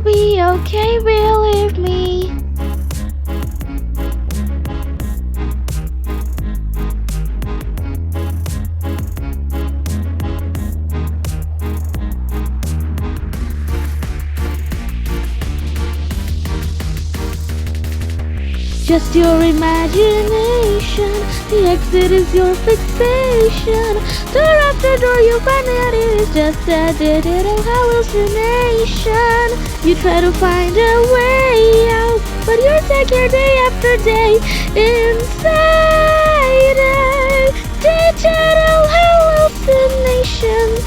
be okay, believe me. Just your imagination, the exit is your fixation. Door after door you find that it is just a digital hallucination. You try to find a way out, but you're stuck here day after day inside a digital hallucination.